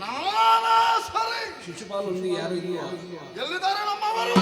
ನಾನಾ ಸರಿ. ಶಿಶುಪಾಲೊಂದಿಗೆ ಯಾರು ಇಲ್ವಾ? ಎಲ್ಲಿದ್ದಾರೆ ನಮ್ಮವರು?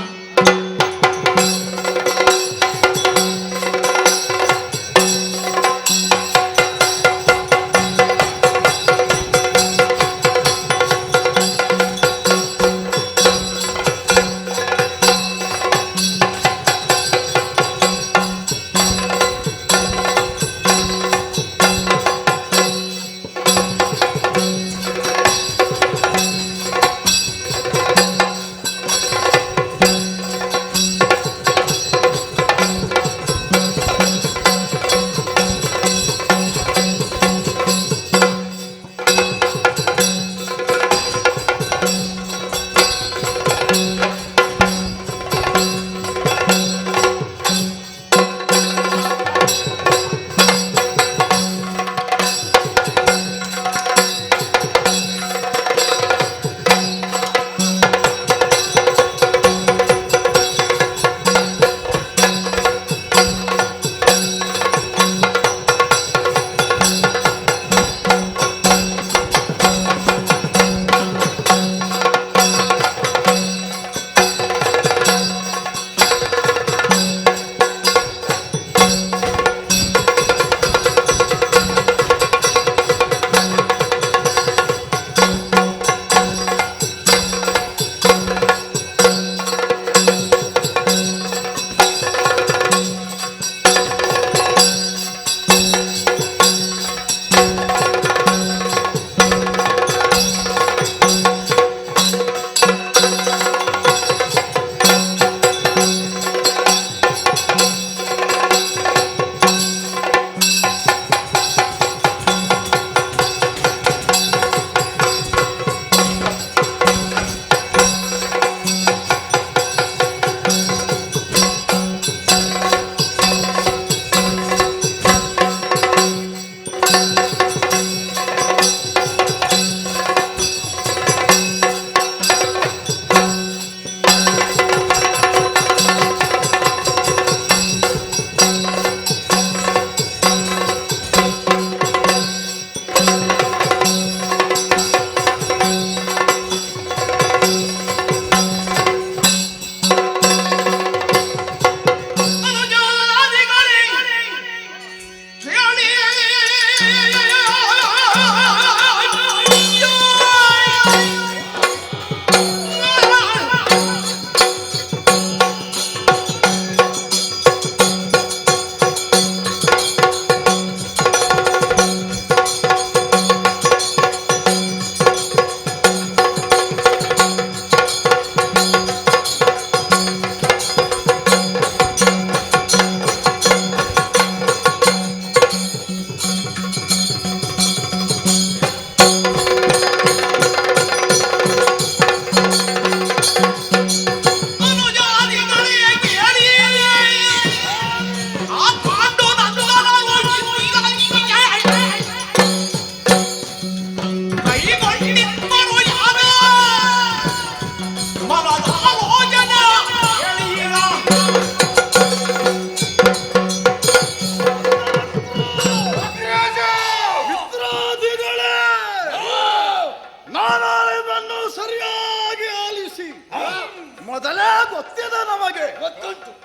ಮೊದಲೇ ಗೊತ್ತಿದೆ ನಮಗೆ,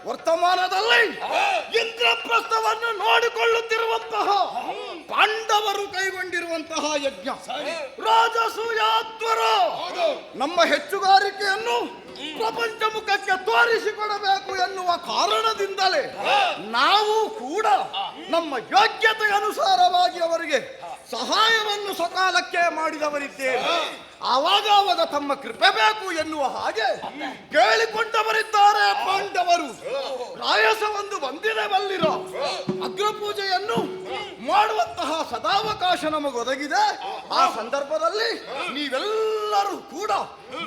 ವರ್ತಮಾನದಲ್ಲಿ ಇಂದ್ರಪ್ರಸ್ಥವನ್ನು ನೋಡಿಕೊಳ್ಳುತ್ತಿರುವಂತಹ ಪಾಂಡವರು ಕೈಗೊಂಡಿರುವಂತಹ ಯಜ್ಞ ರಾಜಸೂಯಾತ್ವರು ನಮ್ಮ ಹೆಚ್ಚುಗಾರಿಕೆಯನ್ನು ಪ್ರಪಂಚ ಮುಖಕ್ಕೆ ತೋರಿಸಿಕೊಡಬೇಕು ಎನ್ನುವ ಕಾರಣದಿಂದಲೇ ನಾವು ಕೂಡ ನಮ್ಮ ಯೋಗ್ಯತೆ ಅನುಸಾರವಾಗಿ ಅವರಿಗೆ ಸಹಾಯವನ್ನು ಸಕಾಲಕ್ಕೆ ಮಾಡಿದವರಿದ್ದೇವೆ. ಆವಾಗ ತಮ್ಮ ಕೃಪೆ ಬೇಕು ಎನ್ನುವ ಹಾಗೆ ಕೇಳಿಕೊಂಡವರಿದ್ದಾರೆ ಪಾಂಡವರು. ರಾಯಸವೊಂದು ಬಂದಿದೆ ಬಲ್ಲಿರೋ ಅಗ್ರಪೂಜೆಯನ್ನು ಮಾಡುವಂತಹ ಸದಾವಕಾಶ ನಮಗೊದಗಿದೆ. ಆ ಸಂದರ್ಭದಲ್ಲಿ ನೀವೆಲ್ಲರೂ ಕೂಡ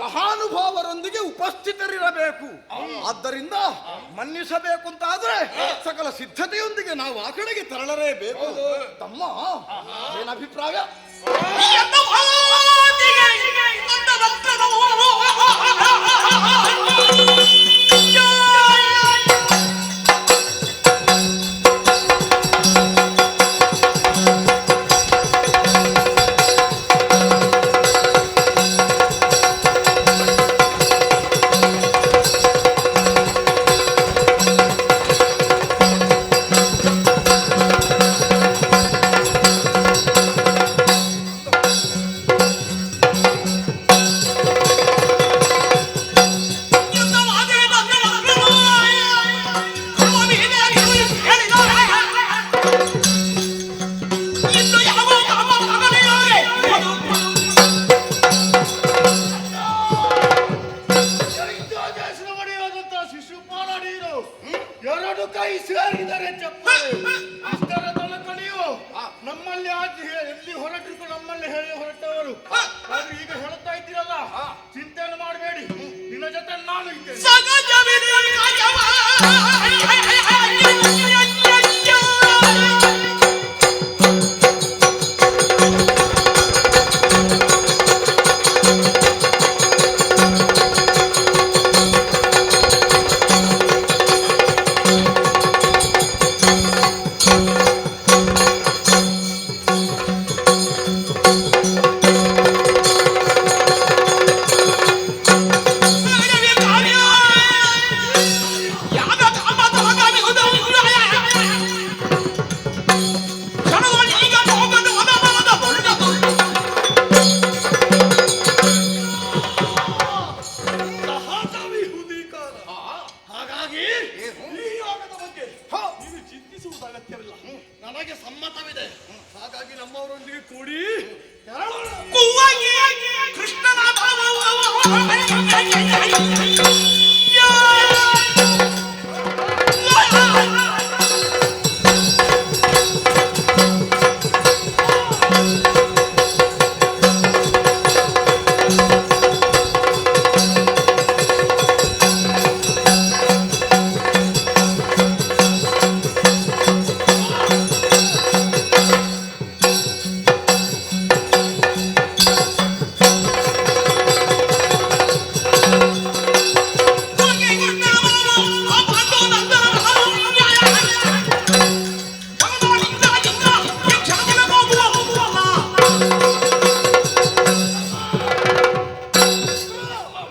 ಮಹಾನುಭಾವರೊಂದಿಗೆ ಉಪಸ್ಥಿತರಿರಬೇಕು. ಆದ್ದರಿಂದ ಮನ್ನಿಸಬೇಕು ಅಂತಾದ್ರೆ ಸಕಲ ಸಿದ್ಧತೆಯೊಂದಿಗೆ ನಾವು ಆ ಕಡೆಗೆ ತೆರಳಲೇಬೇಕು. ತಮ್ಮ ಏನಭಿಪ್ರಾಯ?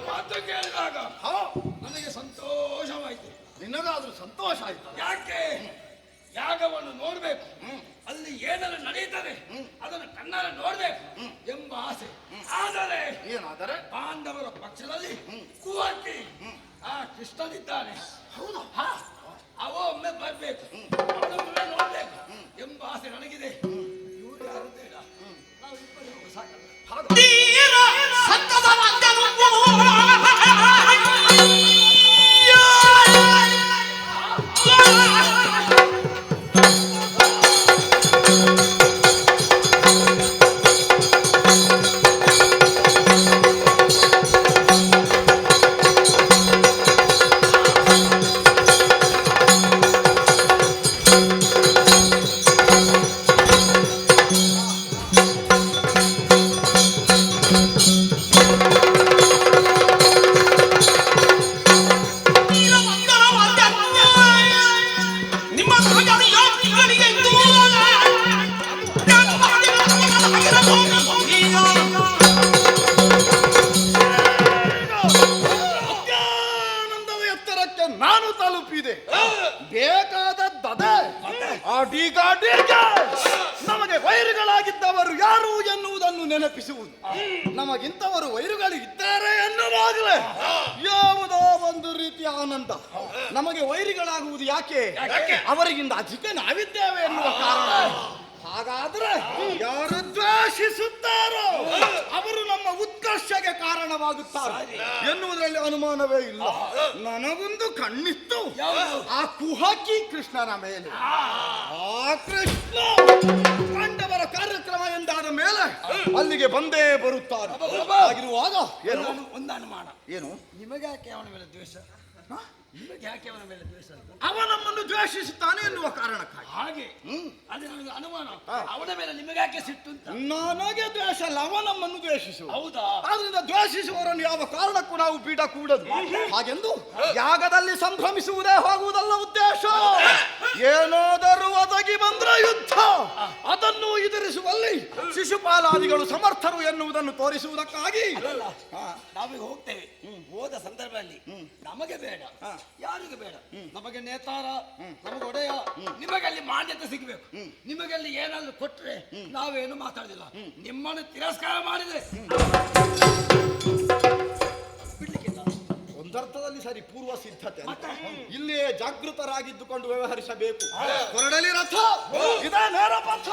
ಮಾತು ಕೇಳಿದಾಗ ಹಾ, ನನಗೆ ಸಂತೋಷವಾಯಿತು. ನಿನಗಾದ್ರೂ ಸಂತೋಷ ಆಯ್ತು. ಯಾಕೆ ಯಾಗವನ್ನು ನೋಡ್ಬೇಕು, ಅಲ್ಲಿ ಏನೆಲ್ಲ ನಡೆಯುತ್ತದೆ ಅದನ್ನು ಕಣ್ಣಾರೆ ನೋಡ್ಬೇಕು ಎಂಬ ಆಸೆ. ಆದರೆ ಏನಾದರೆ ಪಾಂಡವರ ಪಕ್ಷದಲ್ಲಿ ಕುವರ್ತಿ ಆ ಕೃಷ್ಣನಿದ್ದಾನೆ. ಹೌದಾ? ಹಾ, ಅವ ಒಮ್ಮೆ ಬರ್ಬೇಕು, ಅವನೊಮ್ಮೆ ನೋಡ್ಬೇಕು ಎಂಬ ಆಸೆ ನನಗಿದೆ. ಇವರು ಯಾರು ಬೇಡ, ನಾವು ಇಬ್ಬರು ಹೋಗು ಸಾಕಲ್ಲ. ಅತ್ಯಾನಂದದ ಎತ್ತರಕ್ಕೆ ನಾನು ತಲುಪಿದೆ. ಬೇಕಾದದ್ದದೆ. ಅಡೀಗ ನಮಗೆ ವೈರಿಗಳಾಗಿದ್ದವರು ಯಾರು ಎನ್ನುವುದನ್ನು ನೆನಪಿಸುವುದು. ನಮಗಿಂತವರು ವೈರಿಗಳು ಇದ್ದಾರೆ ಎನ್ನುವಾಗಲೇ ಯಾವುದೋ ಒಂದು ರೀತಿಯ ಆನಂದ. ನಮಗೆ ವೈರಿಗಳಾಗುವುದು ಯಾಕೆ? ಅವರಿಗಿಂತ ಅಧಿಕ ನಾವಿದ್ದೇವೆ ಎನ್ನುವ ಕಾರಣ. ಹಾಗಾದ್ರೆ ಯಾರು ದ್ವೇಷಿಸುತ್ತಾರೋ ಅವರು ನಮ್ಮ ಉತ್ಕರ್ಷಕ್ಕೆ ಕಾರಣವಾಗುತ್ತಾರೆ ಎನ್ನುವುದರಲ್ಲಿ ಅನುಮಾನವೇ ಇಲ್ಲ. ನನಗೊಂದು ಕಣ್ಣಿತ್ತು, ಆ ಕುಹಕಿ ಕೃಷ್ಣನ ಮೇಲೆ. ಆ ಕೃಷ್ಣ ಪಾಂಡವರ ಕಾರ್ಯಕ್ರಮ ಎಂದಾದ ಮೇಲೆ ಅಲ್ಲಿಗೆ ಬಂದೇ ಬರುತ್ತಾರೆ. ಆಗಿರುವಾಗ ಏನು ಒಂದು ಅನುಮಾನ, ಏನು ನಿಮಗೆ ಯಾಕೆ ಅವನ ಮೇಲೆ ದ್ವೇಷ? ನಿಮಗೆ ಯಾಕೆ ಅವನ ಮೇಲೆ ದ್ವೇಷ ಅಂತ? ಅವ ನಮ್ಮನ್ನು ದ್ವೇಷಿಸುತ್ತಾನೆ ಎನ್ನುವ ಕಾರಣಕ್ಕಾಗಿ. ಹಾಗೆ ಅದು ನನಗೆ ಅನುಮಾನ. ಅವನ ಮೇಲೆ ನಿಮಗೆ ಯಾಕೆ ಸಿಟ್ಟು ಅಂತ? ನನಗೆ ದ್ವೇಷ ಅಲ್ಲ, ಅವ ನಮ್ಮನ್ನು ದ್ವೇಷಿಸು. ಹೌದಾ? ಆದ್ರಿಂದ ದ್ವೇಷಿಸುವವರನ್ನು ಯಾವ ಕಾರಣಕ್ಕೂ ನಾವು ಬಿಡಕೂಡದು. ಹಾಗೆಂದು ಯಾಗದಲ್ಲಿ ಸಂಭ್ರಮಿಸುವುದೇ ಹೋಗುವುದಲ್ಲ ಉದ್ದೇಶ. ಏನಾದರೂ ಒದಗಿ ಬಂದ್ರೆ ಯುದ್ಧ, ಅದನ್ನು ಎದುರಿಸುವಲ್ಲಿ ಶಿಶುಪಾಲಾದಿಗಳು ಸಮರ್ಥರು ಎನ್ನುವುದನ್ನು ತೋರಿಸುವುದಕ್ಕಾಗಿ ನಾವೀಗ ಹೋಗ್ತೇವೆ. ಹೋದ ಸಂದರ್ಭದಲ್ಲಿ ನಮಗೆ ಬೇಡ, ಯಾರಿಗೂ ಬೇಡ, ನಮಗೆ ನೇತಾರ, ನಮಗೆ ಒಡೆಯ, ನಿಮಗೆ ಅಲ್ಲಿ ಮಾನ್ಯತೆ ಸಿಗಬೇಕು. ನಿಮಗೆ ಅಲ್ಲಿ ಏನಾದ್ರು ಕೊಟ್ರೆ ನಾವೇನು ಮಾತಾಡುದಿಲ್ಲ. ನಿಮ್ಮನ್ನು ತಿರಸ್ಕಾರ ಮಾಡಿದ್ರೆ ಬಿಡ್ಲಿಕ್ಕಿಲ್ಲ. ಒಂದರ್ಥದಲ್ಲಿ ಸರಿ, ಪೂರ್ವ ಸಿದ್ಧತೆ. ಇಲ್ಲಿಯೇ ಜಾಗೃತರಾಗಿದ್ದುಕೊಂಡು ವ್ಯವಹರಿಸಬೇಕು. ಹೊರಡಲಿ ರಥ, ಇದೇ ನೇರ ಪಥ.